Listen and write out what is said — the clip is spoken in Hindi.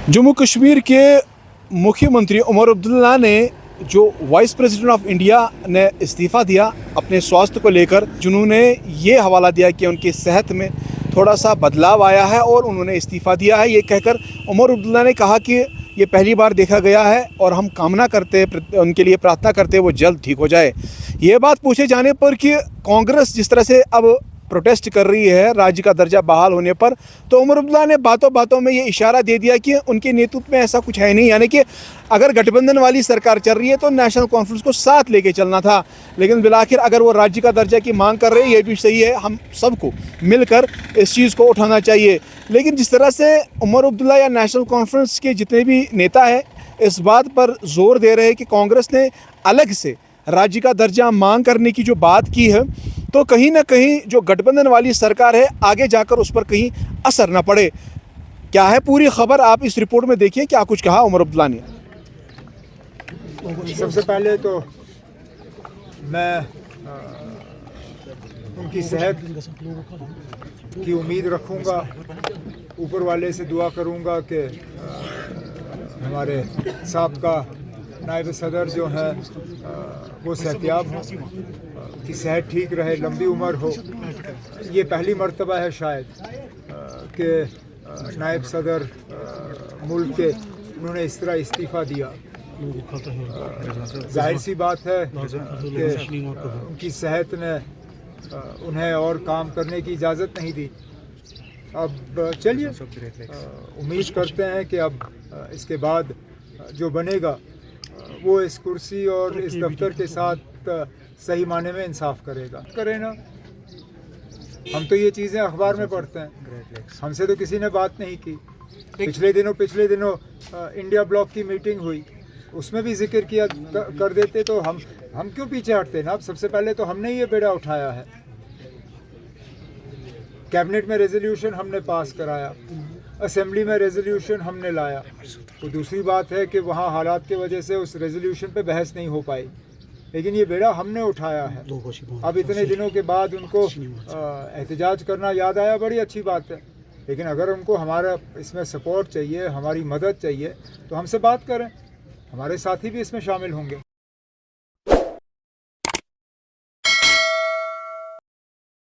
जम्मू कश्मीर के मुख्यमंत्री उमर अब्दुल्ला ने जो वाइस प्रेसिडेंट ऑफ इंडिया ने इस्तीफ़ा दिया अपने स्वास्थ्य को लेकर, जिन्होंने ये हवाला दिया कि उनकी सेहत में थोड़ा सा बदलाव आया है और उन्होंने इस्तीफ़ा दिया है। ये कहकर उमर अब्दुल्ला ने कहा कि ये पहली बार देखा गया है और हम कामना करते, उनके लिए प्रार्थना करते वो जल्द ठीक हो जाए। ये बात पूछे जाने पर कि कांग्रेस जिस तरह से अब प्रोटेस्ट कर रही है राज्य का दर्जा बहाल होने पर, तो उमर अब्दुल्ला ने बातों बातों में ये इशारा दे दिया कि उनके नेतृत्व में ऐसा कुछ है नहीं, यानी कि अगर गठबंधन वाली सरकार चल रही है तो नेशनल कॉन्फ्रेंस को साथ लेके चलना था। लेकिन बिलाखिर अगर वो राज्य का दर्जा की मांग कर रहे हैं, ये भी सही है, हम सबको मिलकर इस चीज़ को उठाना चाहिए। लेकिन जिस तरह से उमर अब्दुल्ला या नेशनल कॉन्फ्रेंस के जितने भी नेता हैं इस बात पर जोर दे रहे हैं कि कांग्रेस ने अलग से राज्य का दर्जा मांग करने की जो बात की है, तो कहीं ना कहीं जो गठबंधन वाली सरकार है आगे जाकर उस पर कहीं असर ना पड़े। क्या है पूरी खबर, आप इस रिपोर्ट में देखिए क्या कुछ कहा उमर अब्दुल्ला ने। सबसे पहले तो मैं उनकी सेहत की उम्मीद रखूंगा, ऊपर वाले से दुआ करूंगा कि हमारे साबका नायब सदर जो हैं वो सेहतियाब हों, कि सेहत ठीक रहे, लंबी उम्र हो। ये पहली मर्तबा है शायद कि नायब सदर मुल्क के उन्होंने इस तरह इस्तीफ़ा दिया। जाहिर सी बात है कि उनकी सेहत ने उन्हें और काम करने की इजाज़त नहीं दी। अब चलिए उम्मीद करते हैं कि अब इसके बाद जो बनेगा वो इस कुर्सी और इस दफ्तर के साथ सही माने में इंसाफ करें ना। हम तो ये चीज़ें अखबार में पढ़ते हैं, हमसे तो किसी ने बात नहीं की। पिछले दिनों इंडिया ब्लॉक की मीटिंग हुई, उसमें भी जिक्र किया कर देते तो हम क्यों पीछे हटते ना। अब सबसे पहले तो हमने ये बेड़ा उठाया है, कैबिनेट में रेजोल्यूशन हमने पास कराया, असेंबली में रेजोल्यूशन हमने लाया। तो दूसरी बात है कि वहाँ हालात की वजह से उस रेजोल्यूशन पे बहस नहीं हो पाई, लेकिन ये बेड़ा हमने उठाया है। अब इतने दिनों के बाद उनको एहतजाज करना याद आया, बड़ी अच्छी बात है। लेकिन अगर उनको हमारा इसमें सपोर्ट चाहिए, हमारी मदद चाहिए, तो हमसे बात करें, हमारे साथी भी इसमें शामिल होंगे।